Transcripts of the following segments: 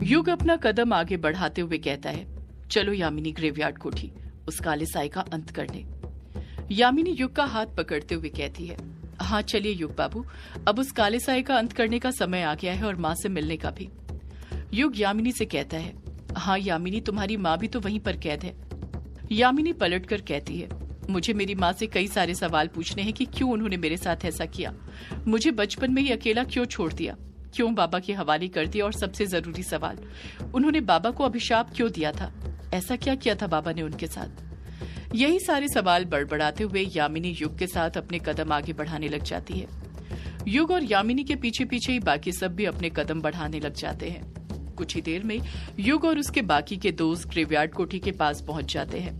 युग अपना कदम आगे बढ़ाते हुए कहता है, चलो यामिनी ग्रेवयार्ड कोठी, उस काले साए का अंत करने। यामिनी युग का हाथ पकड़ते हुए कहती है, हाँ चलिए युग बाबू, अब उस काले साए का अंत करने का समय आ गया है और माँ से मिलने का भी। युग यामिनी से कहता है, हाँ यामिनी, तुम्हारी माँ भी तो वहीं पर कैद है। यामिनी पलटकर कहती है, मुझे मेरी माँ से कई सारे सवाल पूछने हैं कि क्यों उन्होंने मेरे साथ ऐसा किया, मुझे बचपन में ही अकेला क्यों छोड़ दिया, क्यों बाबा के हवाले कर दिया, और सबसे जरूरी सवाल, उन्होंने बाबा को अभिशाप क्यों दिया था, ऐसा क्या किया था बाबा ने उनके साथ। यही सारे सवाल बड़बड़ाते हुए यामिनी युग के साथ अपने कदम आगे बढ़ाने लग जाती है। युग और यामिनी के पीछे पीछे ही बाकी सब भी अपने कदम बढ़ाने लग जाते हैं। कुछ ही देर में युग और उसके बाकी के दोस्त ग्रेवयार्ड कोठी के पास पहुंच जाते हैं।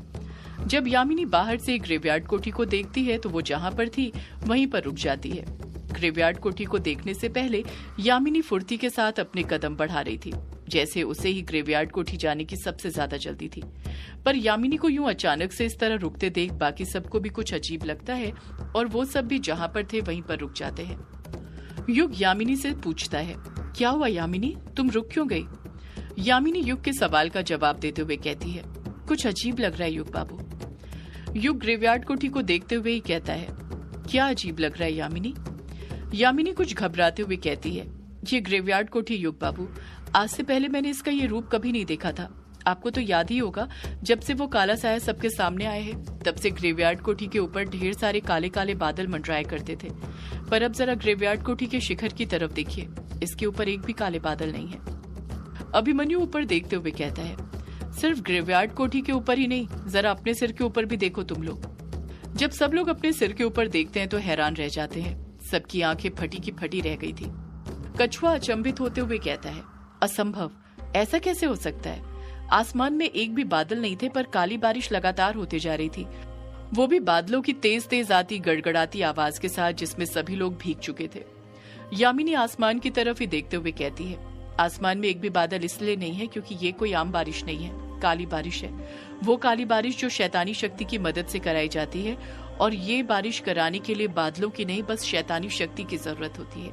जब यामिनी बाहर से ग्रेवयार्ड कोठी को देखती है तो वो जहां पर थी वहीं पर रुक जाती है। ग्रेवयार्ड कोठी को देखने से पहले यामिनी फुर्ती के साथ अपने कदम बढ़ा रही थी, जैसे उसे ही ग्रेवयार्ड कोठी जाने की सबसे ज्यादा जल्दी थी। पर यामिनी को यूं अचानक से इस तरह रुकते देख बाकी सबको भी कुछ अजीब लगता है और वो सब भी जहां पर थे वहीं पर रुक जाते हैं। युग यामिनी से पूछता है, क्या हुआ यामिनी, तुम रुक क्यों गई? यामिनी युग के सवाल का जवाब देते हुए कहती है, कुछ अजीब लग रहा है युग बाबू। युग ग्रेवयार्ड कोठी को देखते हुए ही कहता है, क्या अजीब लग रहा है यामिनी? यामिनी कुछ घबराते हुए कहती है, ये ग्रेवयार्ड कोठी युग बाबू, आज से पहले मैंने इसका ये रूप कभी नहीं देखा था। आपको तो याद ही होगा, जब से वो काला साया सबके सामने आए हैं तब से ग्रेवयार्ड कोठी के ऊपर ढेर सारे काले काले बादल मंडराया करते थे, पर अब जरा ग्रेवयार्ड कोठी के शिखर की तरफ देखिए, इसके ऊपर एक भी काले बादल नहीं है। अभिमन्यु ऊपर देखते हुए कहता है, सिर्फ ग्रेवयार्ड कोठी के ऊपर ही नहीं, जरा अपने सिर के ऊपर भी देखो तुम लोग। जब सब लोग अपने सिर के ऊपर देखते हैं तो हैरान रह जाते हैं, सबकी आंखें फटी की फटी रह गई थी। कछुआ अचंभित होते हुए कहता है, असंभव, ऐसा कैसे हो सकता है? आसमान में एक भी बादल नहीं थे, पर काली बारिश लगातार होते जा रही थी, वो भी बादलों की तेज तेज आती गड़गड़ाती आवाज के साथ, जिसमें सभी लोग भीग चुके थे। यामिनी आसमान की तरफ ही देखते हुए कहती है, आसमान में एक भी बादल इसलिए नहीं है क्योंकि ये कोई आम बारिश नहीं है, काली बारिश है। वो काली बारिश जो शैतानी शक्ति की मदद से कराई जाती है, और ये बारिश कराने के लिए बादलों की नहीं, बस शैतानी शक्ति की जरूरत होती है।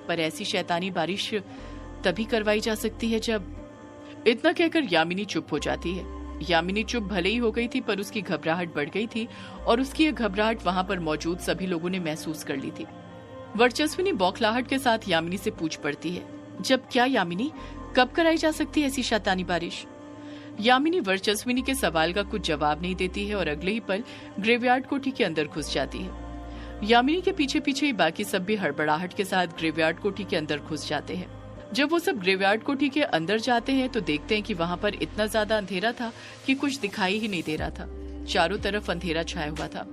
पर ऐसी शैतानी बारिश तभी करवाई जा सकती है जब। इतना कहकर यामिनी चुप हो जाती है। यामिनी चुप भले ही हो गई थी, पर उसकी घबराहट बढ़ गई थी, और उसकी यह घबराहट वहां पर मौजूद सभी लोगों ने महसूस कर ली थी। वर्चस्विनी बौखलाहट के साथ यामिनी से पूछ पड़ती है, जब क्या यामिनी, कब कराई जा सकती है ऐसी शैतानी बारिश? यामिनी वर्चस्विनी के सवाल का कुछ जवाब नहीं देती है और अगले ही पल ग्रेवयार्ड कोठी के अंदर घुस जाती है। यामिनी के पीछे पीछे ही बाकी सब भी हड़बड़ाहट के साथ ग्रेवयार्ड कोठी के अंदर घुस जाते हैं। जब वो सब ग्रेवयार्ड कोठी के अंदर जाते हैं तो देखते हैं कि वहां पर इतना ज्यादा अंधेरा था कि कुछ दिखाई ही नहीं दे रहा था, चारों तरफ अंधेरा छाया हुआ था।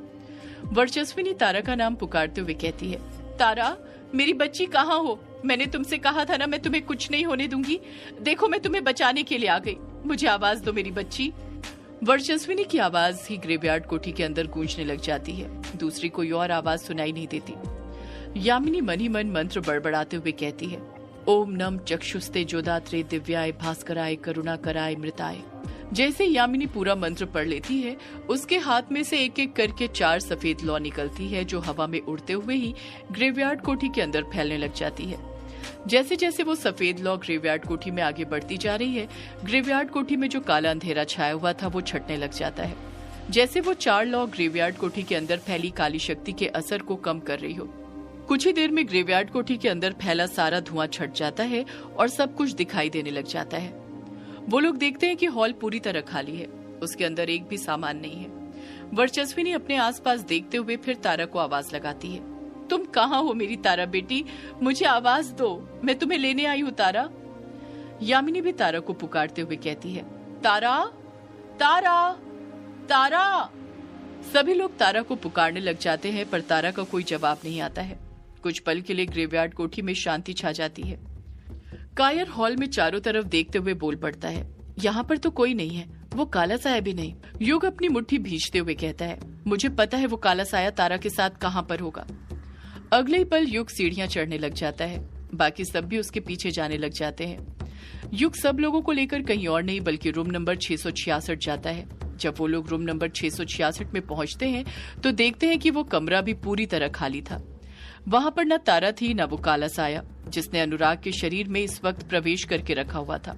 वर्चस्विनी तारा का नाम पुकारते हुए कहती है, तारा, मेरी बच्ची कहाँ हो? मैंने तुमसे कहा था ना, मैं तुम्हें कुछ नहीं होने दूंगी। देखो, मैं तुम्हें बचाने के लिए आ गई, मुझे आवाज दो मेरी बच्ची। वर्चस्विनी की आवाज ही ग्रेवयार्ड कोठी के अंदर गूंजने लग जाती है, दूसरी कोई और आवाज सुनाई नहीं देती। यामिनी मन ही मन मंत्र बड़बड़ाते हुए कहती है, ओम नम चक्षुस्ते जोदात्रे दिव्याय भास्कराय करुणाकराय मृताय। जैसे यामिनी पूरा मंत्र पढ़ लेती है, उसके हाथ में से एक एक करके 4 सफेद लौ निकलती है, जो हवा में उड़ते हुए ही ग्रेवयार्ड कोठी के अंदर फैलने लग जाती है। जैसे जैसे वो सफेद लौ ग्रेवयार्ड कोठी में आगे बढ़ती जा रही है, ग्रेवयार्ड कोठी में जो काला अंधेरा छाया हुआ था वो छटने लग जाता है, जैसे वो 4 लौ ग्रेवयार्ड कोठी के अंदर फैली काली शक्ति के असर को कम कर रही हो। कुछ ही देर में ग्रेवयार्ड कोठी के अंदर फैला सारा धुआं छट जाता है और सब कुछ दिखाई देने लग जाता है। वो लोग देखते हैं कि हॉल पूरी तरह खाली है, उसके अंदर एक भी सामान नहीं है। वर्चस्विनी अपने आसपास देखते हुए फिर तारा को आवाज लगाती है, तुम कहाँ हो मेरी तारा बेटी, मुझे आवाज दो, मैं तुम्हें लेने आई हूँ तारा। यामिनी भी तारा को पुकारते हुए कहती है, तारा, तारा, तारा। सभी लोग तारा को पुकारने लग जाते हैं, पर तारा का कोई जवाब नहीं आता है। कुछ पल के लिए ग्रेवयार्ड कोठी में शांति छा जाती है। कायर हॉल में चारों तरफ देखते हुए बोल पड़ता है, यहाँ पर तो कोई नहीं है, वो काला साया भी नहीं। युग अपनी मुट्ठी भींचते हुए कहता है, मुझे पता है वो काला साया तारा के साथ कहाँ पर होगा। अगले ही पल युग सीढ़ियां चढ़ने लग जाता है, बाकी सब भी उसके पीछे जाने लग जाते हैं। युग सब लोगों को लेकर कहीं और नहीं बल्कि रूम नंबर 666 जाता है। जब वो लोग रूम नंबर 666 में पहुंचते हैं तो देखते हैं कि वो कमरा भी पूरी तरह खाली था। वहां पर न तारा थी न वो काला साया, जिसने अनुराग के शरीर में इस वक्त प्रवेश करके रखा हुआ था।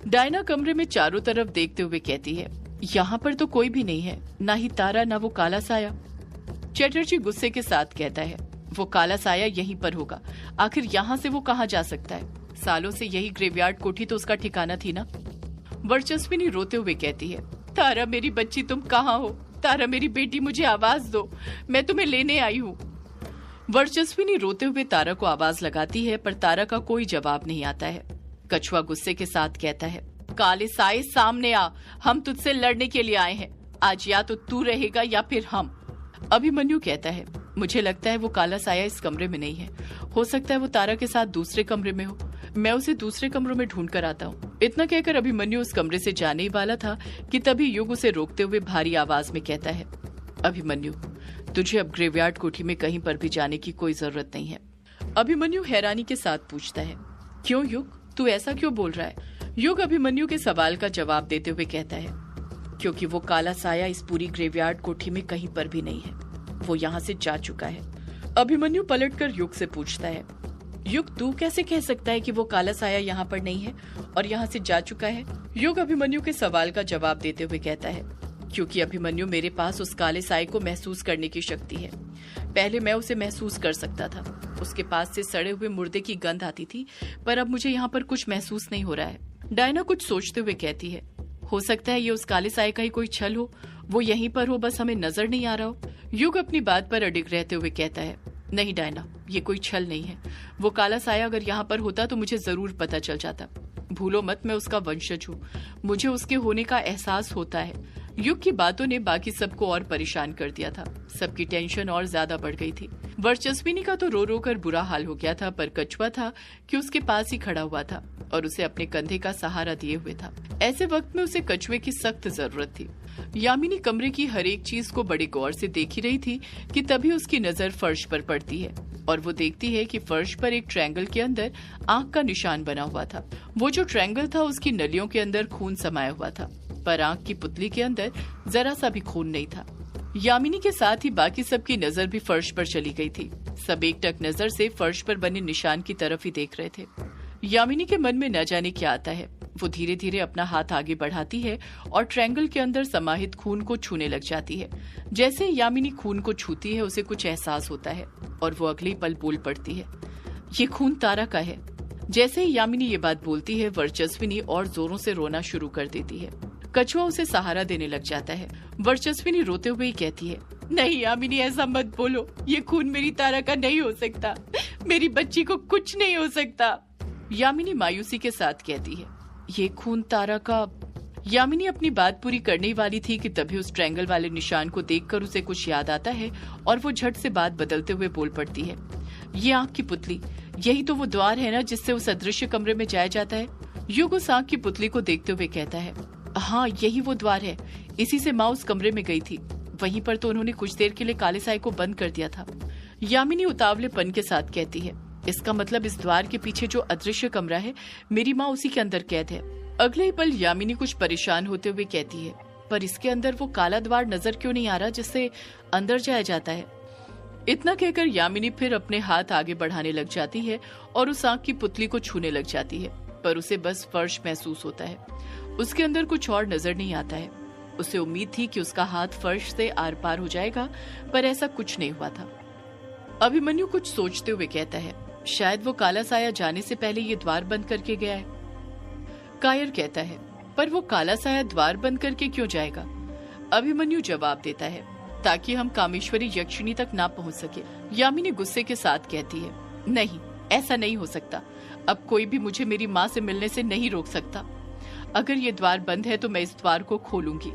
डायना कमरे में चारों तरफ देखते हुए कहती है, यहाँ पर तो कोई भी नहीं है, ना ही तारा ना वो काला साया। चटर्जी गुस्से के साथ कहता है, वो काला साया यहीं पर होगा, आखिर यहाँ से वो कहाँ जा सकता है? सालों से यही ग्रेवयार्ड कोठी तो उसका ठिकाना थी ना। वर्चस्विनी रोते हुए कहती है, तारा मेरी बच्ची तुम कहाँ हो? तारा मेरी बेटी, मुझे आवाज दो, मैं तुम्हें लेने आई हूँ। वर्चस्विनी रोते हुए तारा को आवाज लगाती है, पर तारा का कोई जवाब नहीं आता है। कछुआ गुस्से के साथ कहता है, काले साए सामने आ, हम तुझसे लड़ने के लिए आए हैं, आज या तो तू रहेगा या फिर हम। अभिमन्यु कहता है, मुझे लगता है वो काला साया इस कमरे में नहीं है, हो सकता है वो तारा के साथ दूसरे कमरे में हो, मैं उसे दूसरे कमरों में ढूंढ कर आता हूँ। इतना कहकर अभिमन्यु उस कमरे से जाने ही वाला था कि तभी युग उसे रोकते हुए भारी आवाज में कहता है, अभिमन्यु, तुझे अब ग्रेवयार्ड कोठी में कहीं पर भी जाने की कोई जरूरत नहीं है। अभिमन्यु हैरानी के साथ पूछता है, क्यों युग, तू ऐसा क्यों बोल रहा है? युग अभिमन्यु के सवाल का जवाब देते हुए कहता है, क्योंकि वो काला साया इस पूरी ग्रेवयार्ड कोठी में कहीं पर भी नहीं है, वो यहाँ से जा चुका है। अभिमन्यु पलटकर युग से पूछता है, युग, तू कैसे कह सकता है कि वो काला साया यहाँ पर नहीं है और यहाँ से जा चुका है? युग अभिमन्यु के सवाल का जवाब देते हुए कहता है, क्योंकि अभिमन्यु, मेरे पास उस काले साए को महसूस करने की शक्ति है। पहले मैं उसे महसूस कर सकता था, उसके पास से सड़े हुए मुर्दे की गंध आती थी, पर अब मुझे यहाँ पर कुछ महसूस नहीं हो रहा है। डायना कुछ सोचते हुए कहती है, हो सकता है ये उस काले साए का ही कोई छल हो, वो यहीं पर हो, बस हमें नजर नहीं आ रहा हो। युग अपनी बात पर अडिग रहते हुए कहता है, नहीं डायना, ये कोई छल नहीं है, वो काला साया अगर यहाँ पर होता तो मुझे जरूर पता चल जाता। भूलो मत, मैं उसका वंशज हूँ, मुझे उसके होने का एहसास होता है। युग की बातों ने बाकी सबको और परेशान कर दिया था, सबकी टेंशन और ज्यादा बढ़ गई थी। वर्चस्विनी का तो रो रो कर बुरा हाल हो गया था, पर कछुआ था कि उसके पास ही खड़ा हुआ था और उसे अपने कंधे का सहारा दिए हुए था। ऐसे वक्त में उसे कछुए की सख्त जरूरत थी। यामिनी कमरे की हर एक चीज को बड़े गौर से देख ही रही थी कि तभी उसकी नजर फर्श पर पड़ती है और वो देखती है कि फर्श पर एक ट्रायंगल के अंदर आंख का निशान बना हुआ था। वो जो ट्रायंगल था उसकी नलियों के अंदर खून समाया हुआ था, पर आंख की पुतली के अंदर जरा सा भी खून नहीं था। यामिनी के साथ ही बाकी सबकी नजर भी फर्श पर चली गई थी। सब एकटक नजर से फर्श पर बने निशान की तरफ ही देख रहे थे। यामिनी के मन में न जाने क्या आता है, वो धीरे धीरे अपना हाथ आगे बढ़ाती है और ट्रायंगल के अंदर समाहित खून को छूने लग जाती है। जैसे यामिनी खून को छूती है, उसे कुछ एहसास होता है और वो अगले पल बोल पड़ती है, ये खून तारा का है। जैसे ही यामिनी ये बात बोलती है, वर्चस्विनी और जोरों से रोना शुरू कर देती है। कछुआ उसे सहारा देने लग जाता है। वर्चस्विनी रोते हुए ही कहती है, नहीं यामिनी, ऐसा मत बोलो, ये खून मेरी तारा का नहीं हो सकता, मेरी बच्ची को कुछ नहीं हो सकता। यामिनी मायूसी के साथ कहती है, ये खून तारा का। यामिनी अपनी बात पूरी करने ही वाली थी कि तभी उस ट्रायंगल वाले निशान को देखकर उसे कुछ याद आता है और वो झट से बात बदलते हुए बोल पड़ती है, ये आंख की पुतली, यही तो वो द्वार है ना जिससे उस अदृश्य कमरे में जाया जाता है। युग उस आंख की पुतली को देखते हुए कहता है, हाँ यही वो द्वार है, इसी से माँ उस कमरे में गई थी, वहीं पर तो उन्होंने कुछ देर के लिए काले साए को बंद कर दिया था। यामिनी उतावलेपन के साथ कहती है, इसका मतलब इस द्वार के पीछे जो अदृश्य कमरा है, मेरी माँ उसी के अंदर कैद है। अगले ही पल यामिनी कुछ परेशान होते हुए कहती है, पर इसके अंदर वो काला द्वार नजर क्यों नहीं आ रहा जिससे अंदर जाया जाता है। इतना कहकर यामिनी फिर अपने हाथ आगे बढ़ाने लग जाती है और उस आंख की पुतली को छूने लग जाती है, पर उसे बस फर्श महसूस होता है, उसके अंदर कुछ और नजर नहीं आता है। उसे उम्मीद थी कि उसका हाथ फर्श से आर पार हो जाएगा, पर ऐसा कुछ नहीं हुआ था। अभिमन्यु कुछ सोचते हुए कहता है, शायद वो काला साया जाने से पहले ये द्वार बंद करके गया है। कायर कहता है, पर वो काला साया द्वार बंद करके क्यों जाएगा? अभिमन्यु जवाब देता है, ताकि हम कामेश्वरी यक्षिणी तक ना पहुंच सके। यामिनी गुस्से के साथ कहती है, नहीं, ऐसा नहीं हो सकता, अब कोई भी मुझे मेरी माँ से मिलने से नहीं रोक सकता। अगर ये द्वार बंद है तो मैं इस द्वार को खोलूंगी।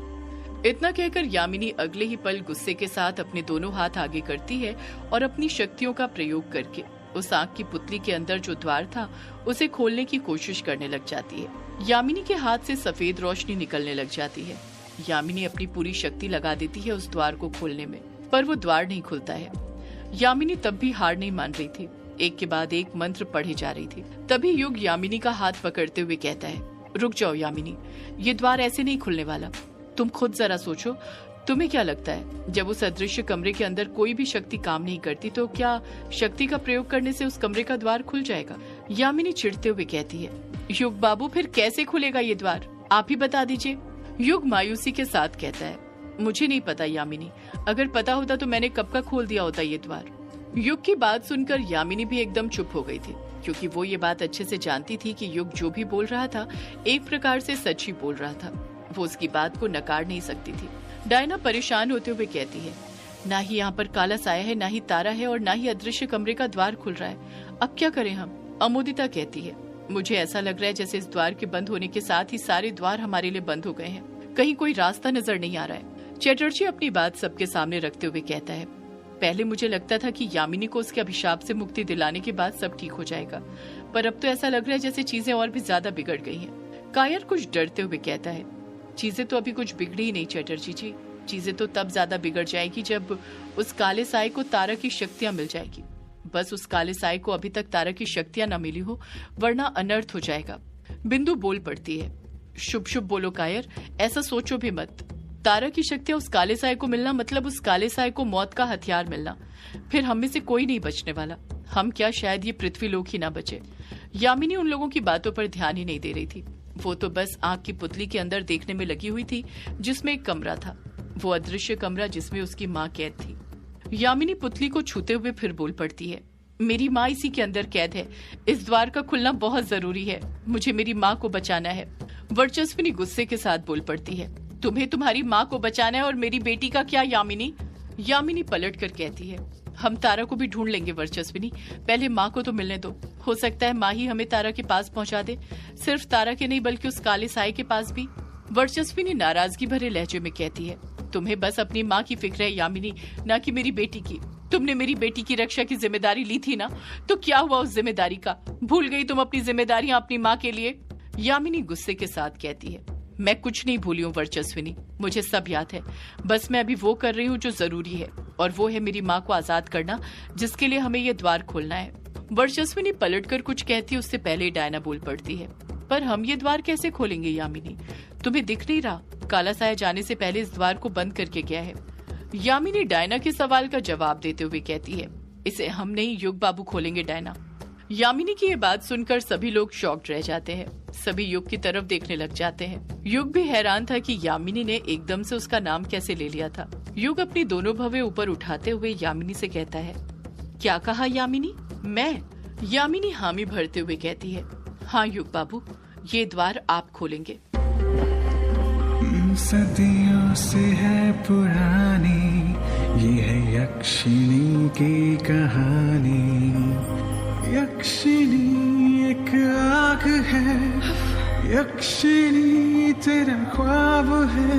इतना कहकर यामिनी अगले ही पल गुस्से के साथ अपने दोनों हाथ आगे करती है और अपनी शक्तियों का प्रयोग करके उस आंख की पुतली के अंदर जो द्वार था उसे खोलने की कोशिश करने लग जाती है। यामिनी के हाथ से सफेद रोशनी निकलने लग जाती है। यामिनी अपनी पूरी शक्ति लगा देती है उस द्वार को खोलने में, पर वो द्वार नहीं खुलता है। यामिनी तब भी हार नहीं मान रही थी, एक के बाद एक मंत्र पढ़े जा रही थी। तभी युग यामिनी का हाथ पकड़ते हुए कहता है, रुक जाओ यामिनी, ये द्वार ऐसे नहीं खुलने वाला, तुम खुद जरा सोचो, तुम्हें क्या लगता है जब उस अदृश्य कमरे के अंदर कोई भी शक्ति काम नहीं करती तो क्या शक्ति का प्रयोग करने से उस कमरे का द्वार खुल जाएगा? यामिनी चिढ़ते हुए कहती है, युग बाबू फिर कैसे खुलेगा ये द्वार, आप ही बता दीजिए। युग मायूसी के साथ कहता है, मुझे नहीं पता यामिनी, अगर पता होता तो मैंने कब का खोल दिया होता ये द्वार। युग की बात सुनकर यामिनी भी एकदम चुप हो गई थी, क्योंकि वो ये बात अच्छे से जानती थी कि युग जो भी बोल रहा था एक प्रकार से सच ही बोल रहा था। वो उसकी बात को नकार नहीं सकती थी। डायना परेशान होते हुए कहती है, ना ही यहाँ पर काला साया है, ना ही तारा है, और ना ही अदृश्य कमरे का द्वार खुल रहा है। अब क्या करें हम? अमोदिता कहती है, मुझे ऐसा लग रहा है जैसे इस द्वार के बंद होने के साथ ही सारे द्वार हमारे लिए बंद हो गए हैं, कहीं कोई रास्ता नजर नहीं आ रहा है। चटर्जी अपनी बात सबके सामने रखते हुए कहता है, पहले मुझे लगता था कि यामिनी को उसके अभिशाप से मुक्ति दिलाने के बाद सब ठीक हो जाएगा, पर अब तो ऐसा लग रहा है जैसे चीजें और भी ज्यादा बिगड़ गई हैं। कायर कुछ डरते हुए कहता है, चीजें तो अभी कुछ बिगड़ी ही नहीं चटर्जी जी, चीजें तो तब ज्यादा बिगड़ जाएगी जब उस काले साए को तारा की शक्तियां मिल जाएगी। बस उस काले साए को अभी तक तारा की शक्तियां न मिली हो, वरना अनर्थ हो जाएगा। बिंदु बोल पड़ती है, शुभ शुभ बोलो कायर, ऐसा सोचो भी मत। तारा की शक्तियां उस काले साए को मिलना मतलब उस काले साए को मौत का हथियार मिलना, फिर हम में से कोई नहीं बचने वाला। हम क्या, शायद ये पृथ्वी लोक ही ना बचे। यामिनी उन लोगों की बातों पर ध्यान ही नहीं दे रही थी। वो तो बस आंख की पुतली के अंदर देखने में लगी हुई थी, जिसमें एक कमरा था, वो अदृश्य कमरा जिसमें उसकी माँ कैद थी। यामिनी पुतली को छूते हुए फिर बोल पड़ती है, मेरी माँ इसी के अंदर कैद है, इस द्वार का खुलना बहुत जरूरी है, मुझे मेरी माँ को बचाना है। वर्चस्विनी गुस्से के साथ बोल पड़ती है, तुम्हें तुम्हारी माँ को बचाना है और मेरी बेटी का क्या यामिनी? यामिनी पलट कर कहती है, हम तारा को भी ढूंढ लेंगे वर्चस्विनी, पहले माँ को तो मिलने दो, हो सकता है माँ ही हमें तारा के पास पहुँचा दे, सिर्फ तारा के नहीं बल्कि उस काले साए के पास भी। वर्चस्विनी नाराजगी भरे लहजे में कहती है, तुम्हें बस अपनी माँ की फिक्र है यामिनी, ना कि मेरी बेटी की। तुमने मेरी बेटी की रक्षा की जिम्मेदारी ली थी ना, तो क्या हुआ उस जिम्मेदारी का? भूल गई तुम अपनी जिम्मेदारियां अपनी माँ के लिए? यामिनी गुस्से के साथ कहती है, मैं कुछ नहीं भूली हूँ वर्चस्विनी, मुझे सब याद है, बस मैं अभी वो कर रही हूँ जो जरूरी है, और वो है मेरी माँ को आजाद करना, जिसके लिए हमें ये द्वार खोलना है। वर्चस्विनी पलटकर कुछ कहती है उससे पहले डायना बोल पड़ती है, पर हम ये द्वार कैसे खोलेंगे यामिनी? तुम्हें दिख नहीं रहा, काला साया जाने से पहले इस द्वार को बंद करके गया है। यामिनी डायना के सवाल का जवाब देते हुए कहती है, इसे हम नहीं युग बाबू खोलेंगे डायना। यामिनी की ये बात सुनकर सभी लोग शॉक्ड रह जाते हैं, सभी युग की तरफ देखने लग जाते हैं। युग भी हैरान था कि यामिनी ने एकदम से उसका नाम कैसे ले लिया था। युग अपनी दोनों भवें ऊपर उठाते हुए यामिनी से कहता है, क्या कहा यामिनी? मैं? यामिनी हामी भरते हुए कहती है, हाँ युग बाबू, ये द्वार आप खोलेंगे। सदियों से है पुरानी ये है यक्षिणी की कहानी। यक्षिणी एक आग है, यक्षिणी तेरा ख्वाब है।